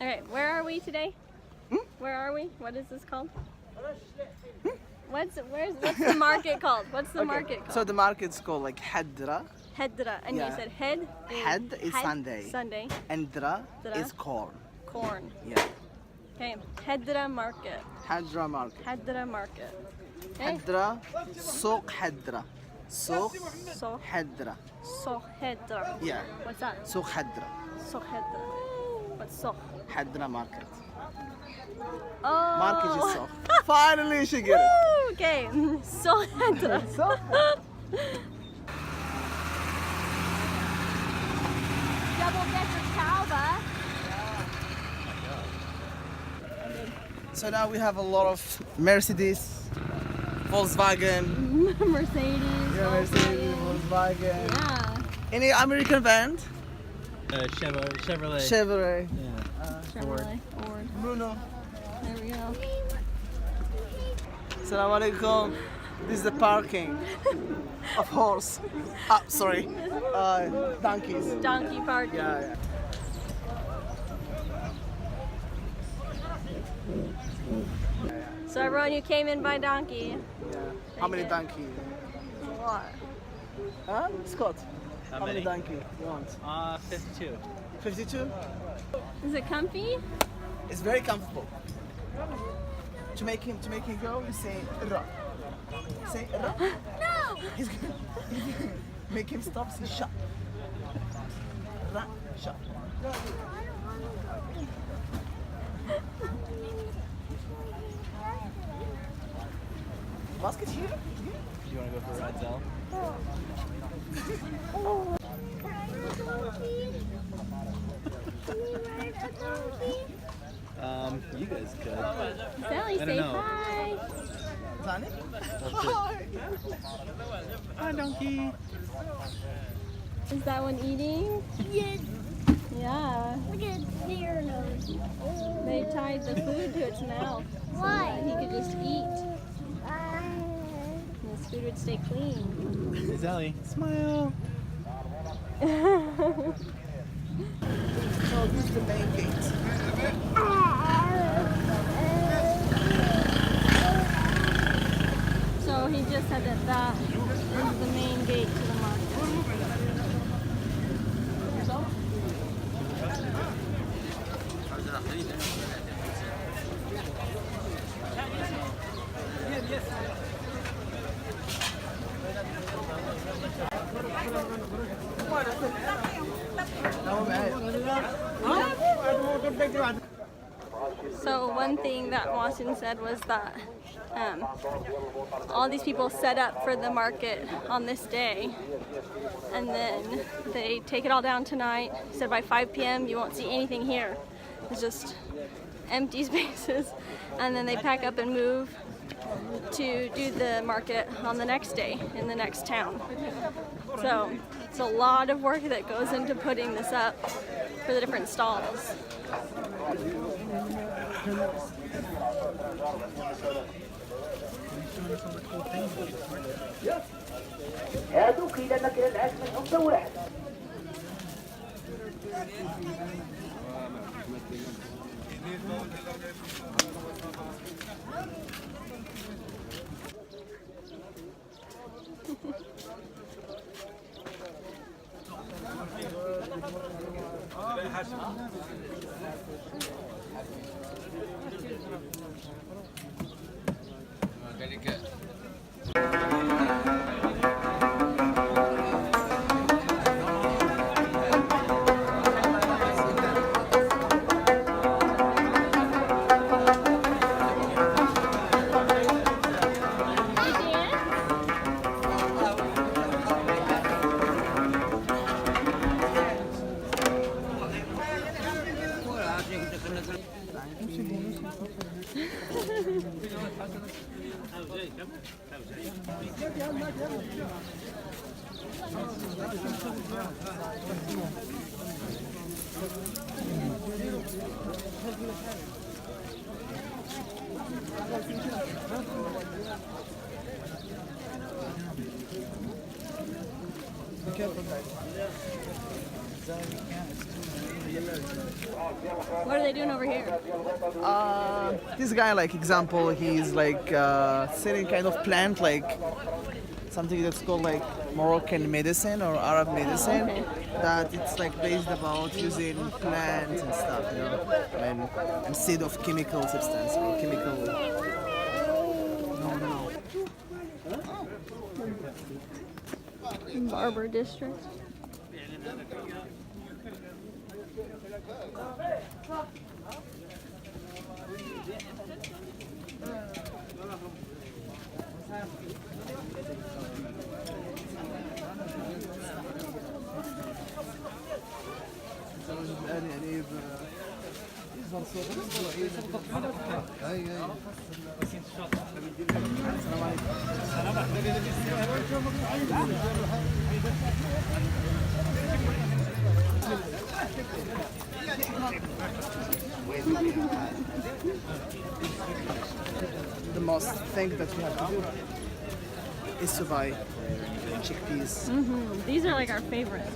Okay, where are we today? Where are we? What is this called? What's the market called? What's the market called? So the market's called like Had Dra. Had Dra. And you said head? Had is Sunday. Sunday. And Dra is corn. Corn. Yeah. Okay, Had Dra Market. Had Dra Market. Had Dra Market. Okay. Had Dra, Souk Had Dra. Souk So Had Dra. So Had Dra. Yeah. What's that? Souk Had Dra. So Had Dra. What's so? Had Dra Market. Oh. Market is Souk. Finally she get it. Woo! Okay, so Had Dra. Double decker Calva. So now we have a lot of Mercedes, Volkswagen. Mercedes. Yeah, Mercedes, Volkswagen. Yeah. Any American band? Chevrolet. Chevrolet. Yeah. Chevrolet. Ford. Bruno. There we go. Assalamu alaikum. This is the parking of horse. Sorry. Donkeys. Donkey park. Yeah. So everyone, you came in by donkey. How many donkeys? A lot. Huh? Scott. How many many? donkeys you want? 52. 52? Is it comfy? It's very comfortable. To make him go, you say ra. Say ra. No! He's gonna make him stop, say sha. Ra, sha. Basket here? Do you want to go for a ride, Zell? You guys could. Sally, I don't say know. hi. Tani? Hi, donkey. Is that one eating? Yes. Yeah. Look at its ear nose. They tied the food to its mouth so that he could just eat. And his food would stay clean. Hey, Zelly, smile. So this is the main gate. So he just said that is the main gate to the market. So one thing that Washington said was that all these people set up for the market on this day, and then they take it all down tonight. He said by 5 p.m. you won't see anything here. It's just empty spaces, and then they pack up and move to do the market on the next day in the next town. So it's a lot of work that goes into putting this up for the different stalls. Be careful, guys. What are they doing over here? This guy, like example, he's like selling kind of plant, like something that's called like Moroccan medicine or Arab medicine. Okay. That it's like based about using plants and stuff, you know, and instead of chemical substance or chemical. No. Barber district. The most thing that you have to do is to buy chickpeas. These are like our favorite.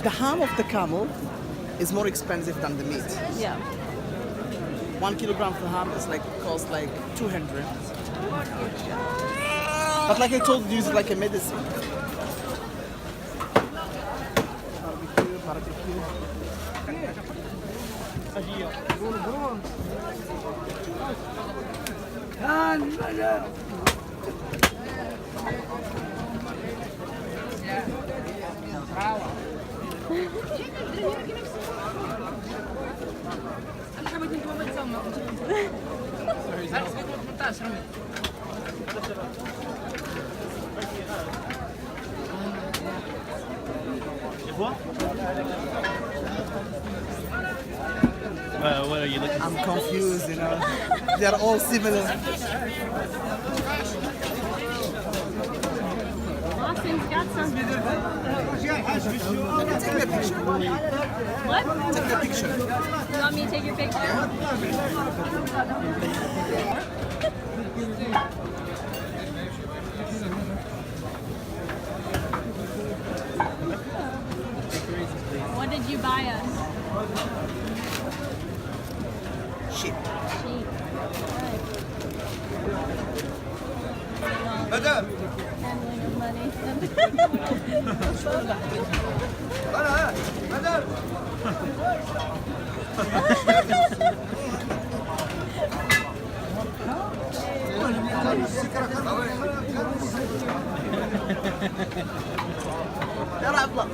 The ham of the camel is more expensive than the meat. Yeah. 1 kilogram for ham is like cost like 200. But like I told you, use it like a medicine. Barbecue. What are you looking I'm confused, you know. They're all similar. Austin's got some. Take me a picture. What? Take me a picture. You want me to take your picture? What did you buy us? Sheep. Sheep. Madam. Handling of money. Madam. يلا اطلع.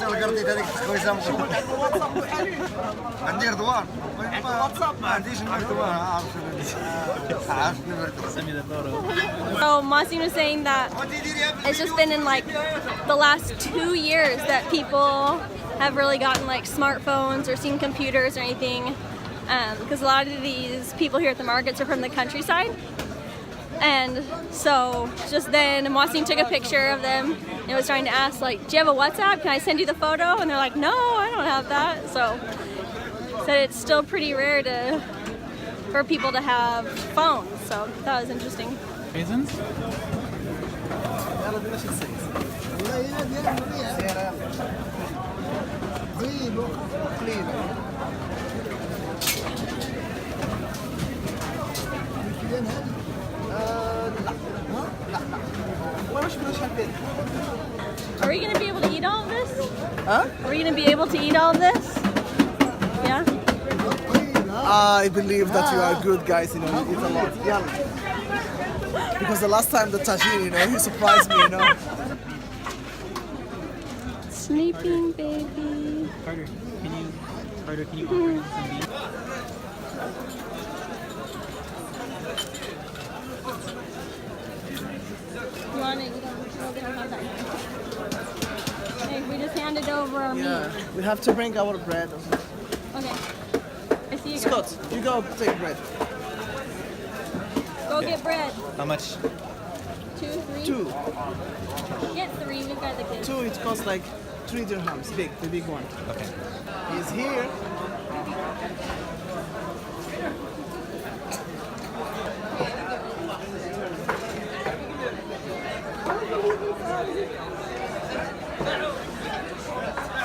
شغل قرضي هذيك كويسه عندي رضوان ما عنديش رضوان عارف Send me the photo. So Masin was saying that it's just been in like the last 2 years that people have really gotten like smartphones or seen computers or anything, because a lot of these people here at the markets are from the countryside. And so just then Masin took a picture of them and was trying to ask like, do you have a WhatsApp? Can I send you the photo? And they're like, no, I don't have that. So said it's still pretty rare for people to have phones. So that was interesting. Raisins? يلا بينا شو نسوي؟ قليل. لا وين شفنا شحال بين؟ Are we going to be able to eat all of this? Huh? Are we going to be able to eat all of this? Yeah? I believe that you are good guys, you know, you eat a lot. Yeah. Because the last time the tagine, you know, he surprised me, you know. Sleeping baby. Carter, can you offer him some beef? You want it? We don't have that here. Hey, we just handed over our Yeah, we have to bring our bread. meat. Okay. I see you guys. Scott, you go take bread. Go get bread. How much? 2, 3? 2. Get 3. We've got the kids. 2, it costs like 3 dirhams. Big, the big one. Okay. He's here.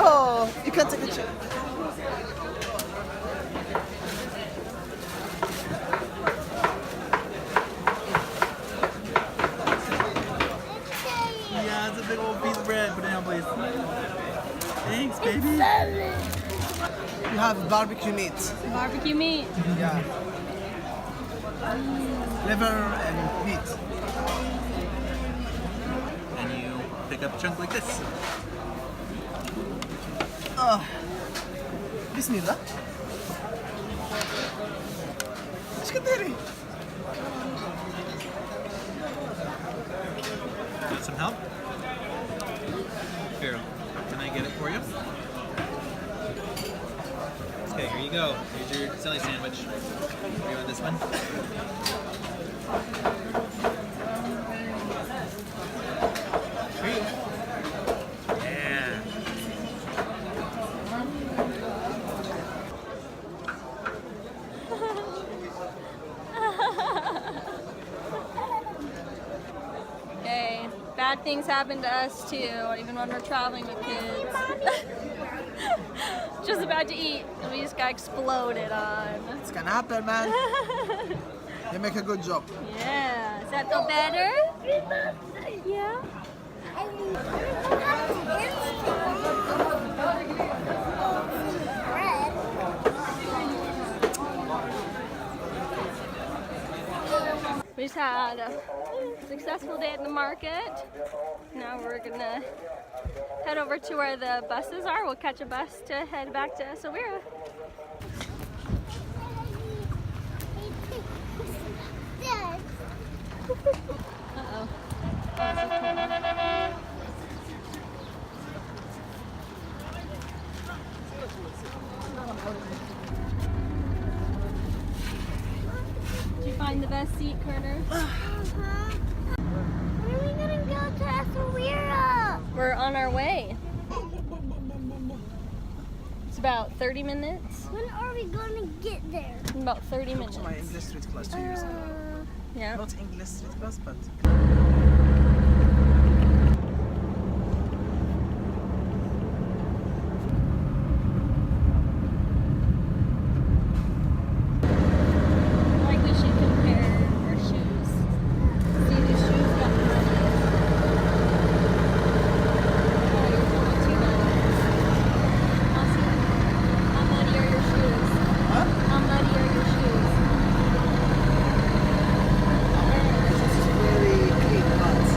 Oh, you can take a check. Yeah, it's a big old piece of bread. Put it down, please. Thanks, baby. You have barbecue meat. Barbecue meat. Yeah. Liver and meat. And you pick up a chunk like this. Oh. Bismillah. Shkaderi. Want some help? Here, can I get it for you? Okay, here you go. Here's your silly sandwich. You want this one? Here you go. Yeah. Okay, bad things happen to us too, even when we're traveling with kids. Just about to eat, and we just got exploded on. It's gonna happen, man. You make a good job. Yeah, does that feel better? Yeah. We just had a successful day at the market. Now we're gonna head over to where the buses are. We'll catch a bus to head back to Sawira. Uh-oh. Did you find the best seat, Carter? When are we gonna go to Asawira? We're on our way. It's about 30 minutes. When are we gonna get there? About 30 minutes. My English street class 2 years ago. Yeah. Not English street class, but Like we should compare our shoes. See, these shoes got muddy. Oh, you're going too muddy. Aussie, how muddy are your shoes? huh? How muddy are your shoes? This is very clean pants.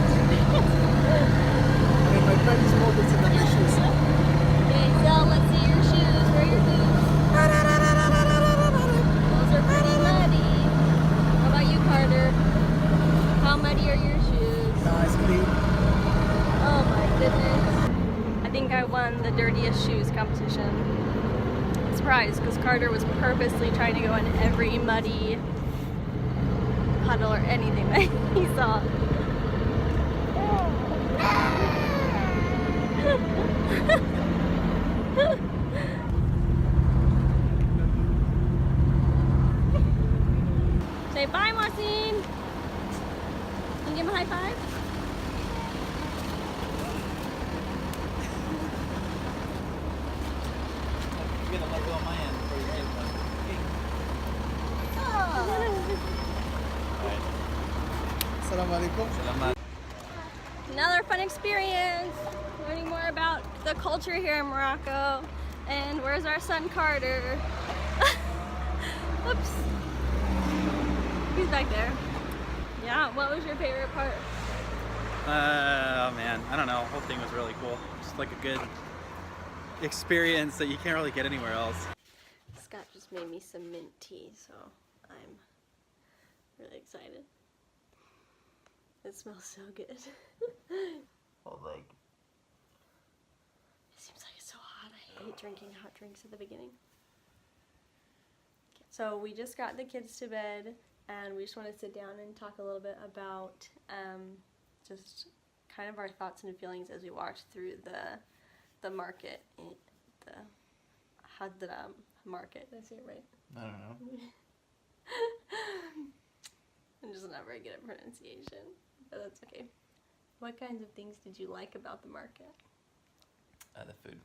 I mean, my friend is more decent than my shoes. Okay, so let's see your shoes. Where are your boots? Those are pretty muddy. How about you, Carter? How muddy are your shoes? Nice, clean. Oh my goodness. I think I won the dirtiest shoes competition. I'm surprised because Carter was purposely trying to go in every muddy puddle or anything that he saw. Say bye, Marcin. Can you give him a high five? You're gonna let go on my end before you get one. Assalamu alaikum. Salamat. Another fun experience. Learning more about the culture here in Morocco. And where's our son Carter? Whoops. He's back there. Yeah, what was your favorite part? Oh man, I don't know. The whole thing was really cool. Just like a good experience that you can't really get anywhere else. Scott just made me some mint tea, so I'm really excited. It smells so good. Well, like, It seems like it's so hot. I hate drinking hot drinks at the beginning. So we just got the kids to bed, and we just want to sit down and talk a little bit about just kind of our thoughts and feelings as we walked through the market, the Had Dra Market. Did I say it right? I don't know. I'm just not very good at pronunciation, but that's okay. What kinds of things did you like about the market? The food.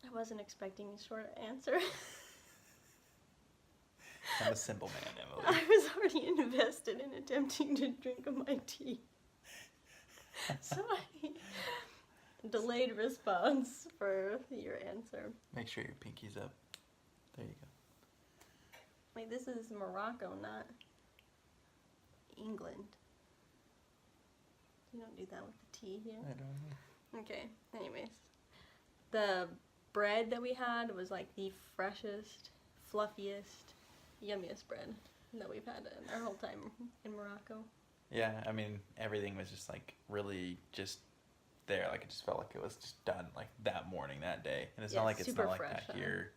I wasn't expecting a short answer. I'm a simple man, Emily. I was already invested in attempting to drink my tea. So I delayed response for your answer. Make sure your pinky's up. There you go. Like, this is Morocco, not England. You don't do that with the tea here. I don't know. Okay, anyways. The bread that we had was like the freshest, fluffiest, yummiest bread that we've had in our whole time in Morocco. Yeah, I mean, everything was just like really just there. Like it just felt like it was just done like that morning, that day. And it's Yeah, not like it's super not like fresh, that huh? here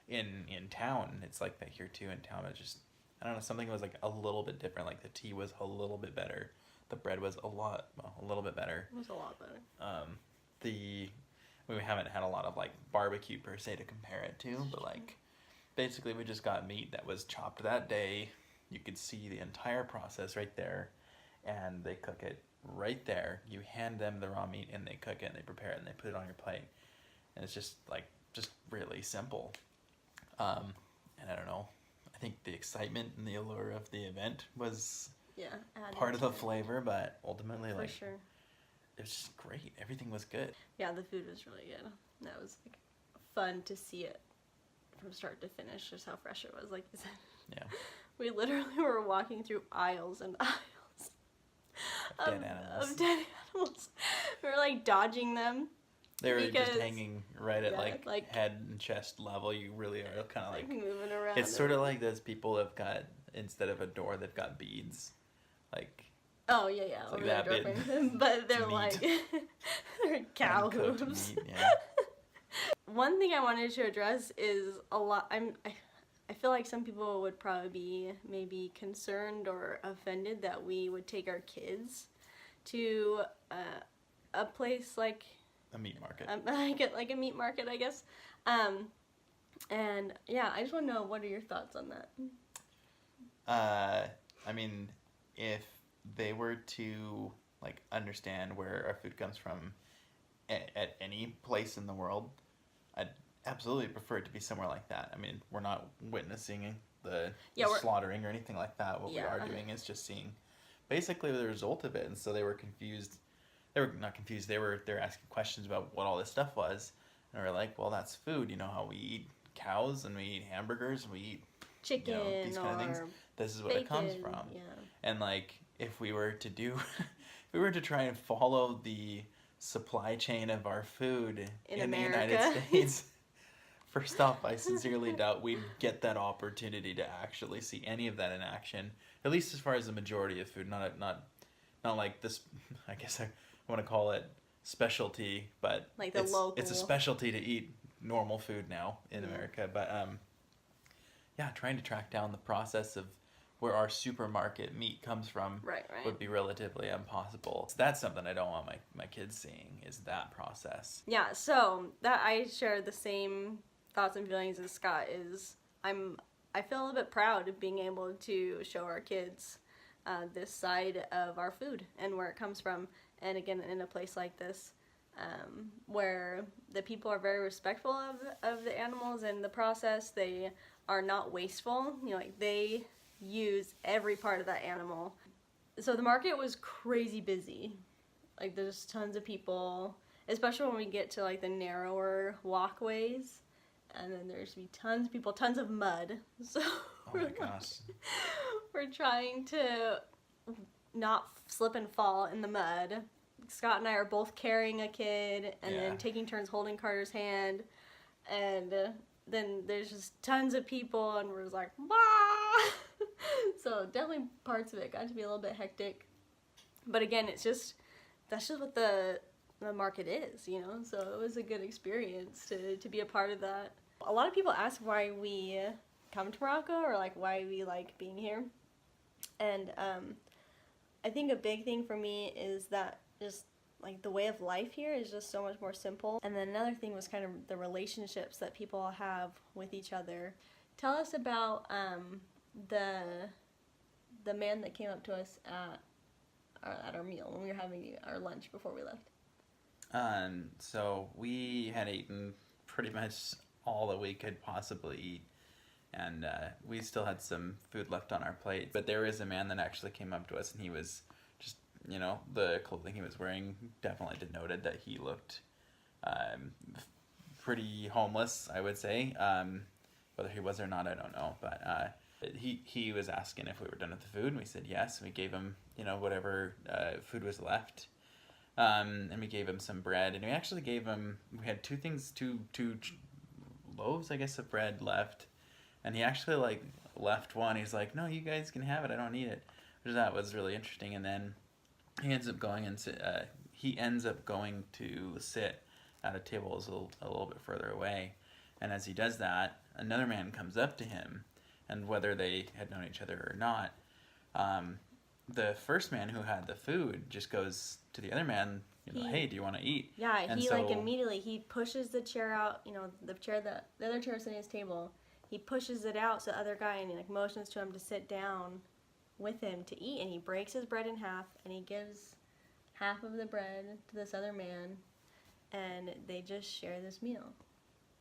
in town. It's like that here too in town. It's just, I don't know, something was like a little bit different. Like the tea was a little bit better. The bread was a little bit better. It was a lot better. We haven't had a lot of like barbecue per se to compare it to, but like basically we just got meat that was chopped that day. You could see the entire process right there, and they cook it right there. You hand them the raw meat and they cook it and they prepare it and they put it on your plate, and it's just really simple. And I don't know, I think the excitement and the allure of the event was part of the flavor, but ultimately For like sure. it was just great. Everything was good. Yeah, the food was really good. That was like fun to see it from start to finish, just how fresh it was. Like you said, Yeah. we literally were walking through aisles and aisles Of dead animals. Of dead animals. We were like dodging them. They were Because- just hanging right at yeah, like head and chest level. You really are kind of Like like moving around. it's sort of like those people have got, instead of a door, they've got beads. Like Oh yeah, like over that there bit. dropping. But they're Meat. like they're cow uncooked hooves. meat, yeah. One thing I wanted to address is a lot. I feel like some people would probably be maybe concerned or offended that we would take our kids to a place like A meat market. like a meat market, I guess. And yeah, I just want to know, what are your thoughts on that? I mean, if they were to like understand where our food comes from at any place in the world, I'd absolutely prefer it to be somewhere like that. I mean, we're not witnessing the slaughtering or anything like that. What we are doing is just seeing basically the result of it. And so they were confused. They were not confused. They're asking questions about what all this stuff was. And we're like, well, that's food. You know how we eat cows and we eat hamburgers and we eat Chicken, these kind of things. This is what it comes from. Yeah. And like, if we were to do, if we were to try and follow the supply chain of our food in the United States, first off, I sincerely doubt we'd get that opportunity to actually see any of that in action. At least as far as the majority of food, not like this. I guess I want to call it specialty, but like the local. It's a specialty to eat normal food now in America. But yeah, trying to track down the process of where our supermarket meat comes from would be relatively impossible. So that's something I don't want my kids seeing, is that process. Yeah, so that I share the same thoughts and feelings as Scott. Is I feel a little bit proud of being able to show our kids this side of our food and where it comes from. And again, in a place like this, where the people are very respectful of the animals and the process, they are not wasteful. You know, like they use every part of that animal. So the market was crazy busy. Like there's tons of people, especially when we get to like the narrower walkways, and then there's be tons of people, tons of mud. So oh my gosh, we're trying to not slip and fall in the mud. Scott and I are both carrying a kid and then taking turns holding Carter's hand, and then there's just tons of people and we're just like, bah! So definitely parts of it got to be a little bit hectic, but again, that's just what the market is, you know. So it was a good experience to be a part of that. A lot of people ask why we come to Morocco, or like why we like being here, and I think a big thing for me is that just like the way of life here is just so much more simple. And then another thing was kind of the relationships that people have with each other. Tell us about the man that came up to us at our meal when we were having our lunch before we left. So we had eaten pretty much all that we could possibly eat, and we still had some food left on our plate. But there is a man that actually came up to us, and he was just, you know, the clothing he was wearing definitely denoted that he looked pretty homeless, I would say. Whether he was or not, I don't know. But he was asking if we were done with the food, and we said yes. We gave him, you know, whatever food was left. And we gave him some bread, and we actually gave him, we had two loaves, I guess, of bread left, and he actually like left one. He's like, no, you guys can have it, I don't need it, which that was really interesting. And then he ends up going to sit at a table a little bit further away, and as he does that, another man comes up to him, and whether they had known each other or not, the first man who had the food just goes to the other man, you know, hey, do you want to eat? Yeah, and he so, like immediately, he pushes the chair out, you know, the other chair sitting at his table, he pushes it out to the other guy and he like motions to him to sit down with him to eat, and he breaks his bread in half and he gives half of the bread to this other man, and they just share this meal.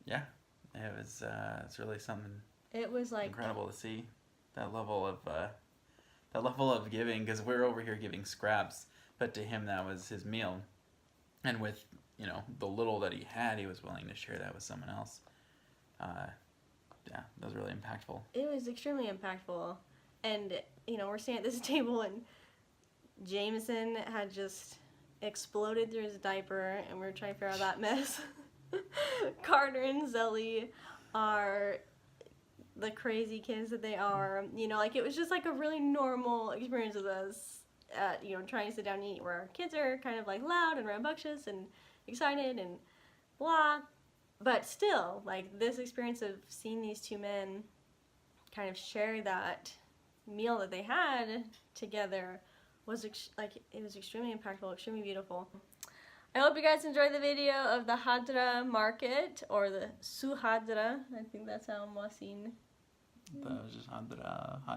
Yeah, it was it's really something. It was like incredible to see that level of giving, because we're over here giving scraps, but to him that was his meal, and with, you know, the little that he had, he was willing to share that with someone else. Yeah, that was really impactful. It was extremely impactful, and you know, we're sitting at this table and Jameson had just exploded through his diaper, and we're trying to figure out that mess. Carter and Zelly are the crazy kids that they are, you know, like it was just like a really normal experience with us at, you know, trying to sit down and eat, where our kids are kind of like loud and rambunctious and excited and blah, but still, like this experience of seeing these two men kind of share that meal that they had together was it was extremely impactful, extremely beautiful. I hope you guys enjoyed the video of the Had Dra Market, or the Su Had Dra. I think that's how Mousine. That was just Had Dra. I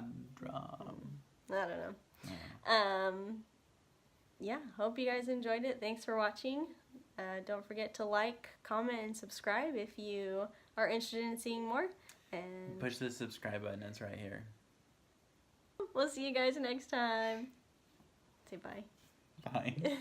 don't know. Yeah. Yeah, hope you guys enjoyed it. Thanks for watching. Don't forget to like, comment, and subscribe if you are interested in seeing more. And push the subscribe button, it's right here. We'll see you guys next time. Say bye. Bye.